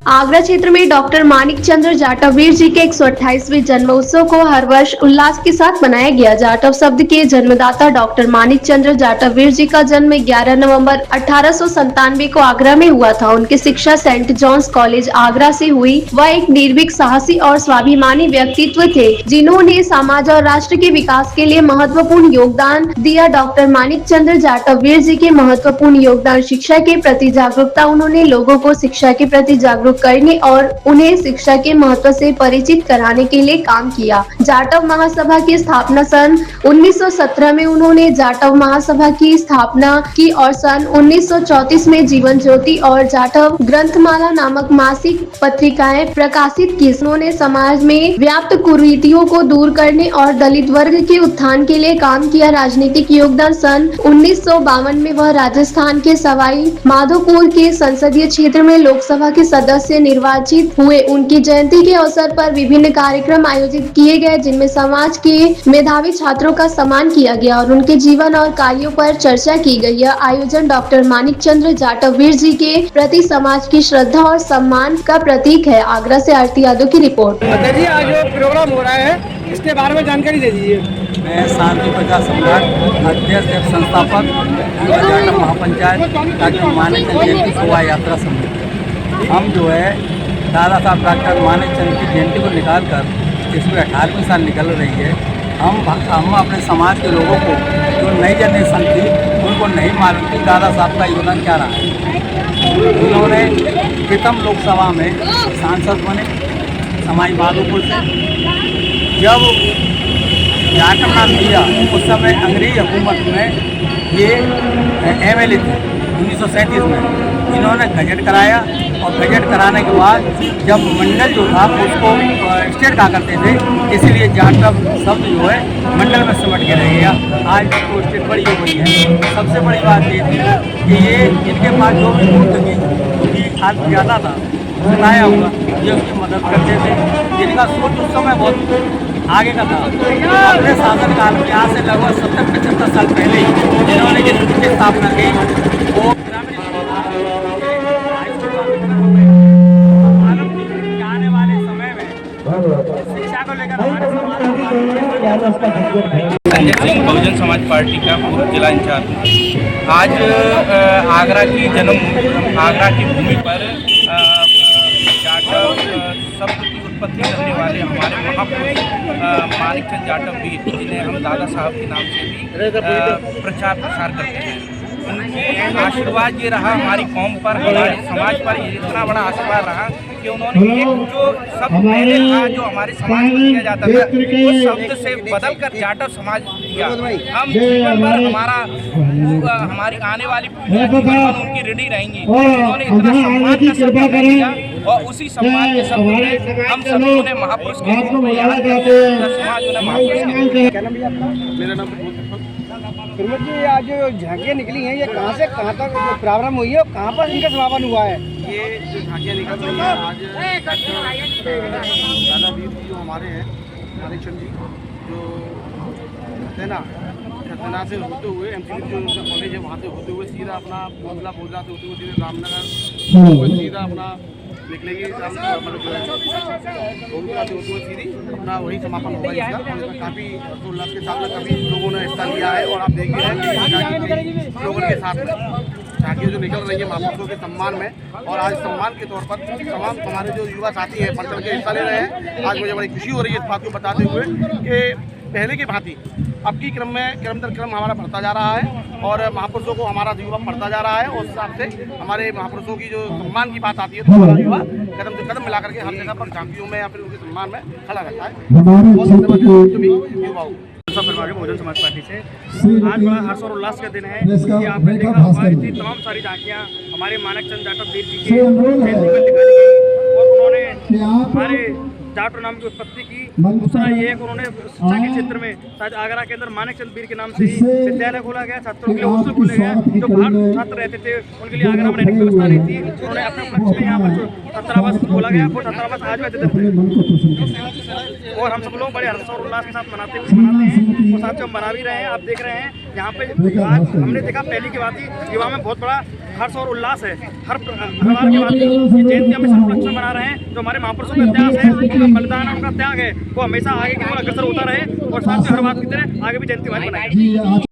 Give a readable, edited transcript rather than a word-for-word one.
आगरा क्षेत्र में डॉक्टर मानिक चंद्र जाटववीर जी के 128वें जन्म उत्सव को हर वर्ष उल्लास के साथ मनाया गया। जाटव शब्द के जन्मदाता डॉक्टर मानिक चंद्र जाटववीर जी का जन्म 11 नवंबर 1897 को आगरा में हुआ था। उनकी शिक्षा सेंट जॉन्स कॉलेज आगरा से हुई। वह एक निर्भीक, साहसी और स्वाभिमानी व्यक्तित्व थे, जिन्होंने समाज और राष्ट्र के विकास के लिए महत्वपूर्ण योगदान दिया। डॉक्टर मानिक चंद्र जाटववीर जी के महत्वपूर्ण योगदान शिक्षा के प्रति जागरूकता। उन्होंने लोगों को शिक्षा के प्रति जागरूक करने और उन्हें शिक्षा के महत्व से परिचित कराने के लिए काम किया। जाटव महासभा की स्थापना सन 1917 में उन्होंने जाटव महासभा की स्थापना की और सन 1934 में जीवन ज्योति और जाटव ग्रंथमाला नामक मासिक पत्रिकाएं प्रकाशित की। उन्होंने समाज में व्याप्त कुरीतियों को दूर करने और दलित वर्ग के उत्थान के लिए काम किया। राजनीतिक योगदान सन 1952 में वह राजस्थान के सवाई माधोपुर के संसदीय क्षेत्र में लोकसभा के सदस्य निर्वाचित हुए। उनकी जयंती के अवसर पर विभिन्न कार्यक्रम आयोजित किए गए, जिनमें समाज के मेधावी छात्रों का सम्मान किया गया और उनके जीवन और कार्यों पर चर्चा की गई। यह आयोजन डॉक्टर मानिक चंद्र जाटववीर जी के प्रति समाज की श्रद्धा और सम्मान का प्रतीक है। आगरा से आरती यादव की रिपोर्ट। जी, आज जो प्रोग्राम हो रहा है इसके बारे में जानकारी दे दीजिए। मैं शांति प्रकाश सम्राट, अध्यक्ष एवं संस्थापक युवा जाटव महापंचायत डॉक्टर मानिक चंद जयंती शोभा यात्रा समिति। हम जो है दादा साहब डॉक्टर मानिक चंद की जयंती को निकाल कर इसमें 18वीं साल निकल रही है। हम अपने समाज के लोगों को, जो नई जनरेशन थी, उनको नहीं मालूम कि दादा साहब का योगदान क्या रहा है। उन्होंने प्रथम लोकसभा में सांसद बने समाई माधोपुर से। जब जाटव नाम दिया उस समय अंग्रेज हुकूमत में ये MLA थे 1937 में। इन्होंने गजट कराया और गजट कराने के बाद जब मंडल जो था उसको स्टेट कहा करते थे, इसीलिए जाटव शब्द जो है मंडल में सिमट के रह गया। आज तो स्टेट बड़ी हो गई है। सबसे बड़ी बात ये थी कि ये इनके पास जो भी उनकी हाथ ज़्यादा था, बताया होगा, ये उसकी मदद करते थे। जिनका सोच उस समय बहुत आगे का था। अपने शासन काल में आज से लगभग 70-75 साल पहले जिन्होंने जिस की स्थापना की वो आने वाले समय में शिक्षा को लेकर संजय सिंह बहुजन समाज पार्टी का पूर्व जिला इंचार्ज। आज आगरा की भूमि पर जाटव शब्द की उत्पत्ति करने वाले हमारे महापुरुष मानिक चंद जाटववीर, जिन्हें हम दादा साहब के नाम से भी प्रचार प्रसार करते हैं। उनके आशीर्वाद ये रहा हमारी कौम पर, हमारे समाज पर इतना बड़ा आशीर्वाद रहा कि उन्होंने एक जो शब्द पहले था जो हमारे समाज में दिया जाता था, उस शब्द से बदलकर जाटव समाज दिया। हम जीवन भर हमारी आने वाली पीढ़ी उनकी ऋणी रहेंगी। उन्होंने इतना सम्मान का शब्द दिया और उसी सम्मान के शब्द में हम सभी उन्हें महापुरुष के रूप में याद करते हैं। समाज उन्हें महापुरुष के रूप में। क्या नाम है आपका? मेरा नाम प्रमोद जी। आज जो झांकियाँ निकली हैं, ये कहाँ से कहाँ तक जो प्रारंभ हुई है और कहाँ पर इनका समापन हुआ है? ये जो झांकियाँ निकल रही हैं आज दादावीर जी जो हमारे हैं मानिक चंद जी, जो खतना से होते हुए MCD जो उनका कॉलेज है वहाँ से होते हुए सीधा अपना बोदला से होते हुए सीधे रामनगर सीधा अपना निकलेगी। मतलब जो है गोविंदा से होते हुए सीधी अपना वही समापन होगा इसका। और इसमें काफ़ी हर्षोल्लास के साथ में सभी लोगों ने हिस्सा लिया है और आप देख रहे हैं कि लोगों के साथ में झांकियाँ जो निकल रही है महापुरुषों के सम्मान में। और आज सम्मान के तौर पर तमाम हमारे जो युवा साथी हैं बढ़ चढ़ के हिस्सा ले रहे हैं। आज मुझे बड़ी खुशी हो रही है इस बात को बताते हुए कि पहले की भांति अब की क्रम दर क्रम हमारा बढ़ता जा रहा है और महापुरुषों को हमारा युवा बढ़ता जा रहा है। और उस हिसाब से हमारे महापुरुषों की जो सम्मान की बात आती है तो हमारा युवा कदम से कदम मिला करके हर जगह पर झांकियों में या फिर उनके सम्मान में खड़ा रहता है। बहुत धन्यवाद युवाओं बहुजन समाज पार्टी से। आज बड़ा हर्ष और उल्लास का दिन है कि आपने देखा हमारी तमाम सारी झांकियाँ हमारे मानिक चंद जाटववीर जी के जयंती पर दिखाई गई और उन्होंने हमारे जाटव नाम की उत्पत्ति की। दूसरा ये है कि उन्होंने शिक्षा के क्षेत्र में शायद आगरा के अंदर मानिक चंद वीर के नाम से ही विद्यालय खोला गया, छात्रों के लिए हॉस्टल खोले गए। जो बाहर छात्र रहते थे उनके लिए आगरा में रहने की व्यवस्था नहीं थी, उन्होंने अपने उपलक्ष्य में यहाँ पर छात्रावास खोला गया। वो छात्रावास आज भी अद्यतन है और हम सब लोग बड़े हर्ष और उल्लास के साथ मनाते हैं और साथ में हम मना भी रहे हैं। आप देख रहे हैं यहाँ पे आज हमने देखा पहली की बात ही युवा में बहुत बड़ा हर्ष और उल्लास है। हर बार के बाद ये जयंती हमें संरक्षण बना रहे हैं। जो हमारे महापुरुषों का इतिहास है, उनका बलिदान है, उनका त्याग है, वो हमेशा आगे की ओर अग्रसर होता रहे और साथ में हर बात की तरह आगे भी जयंती हमारी बनाएगी।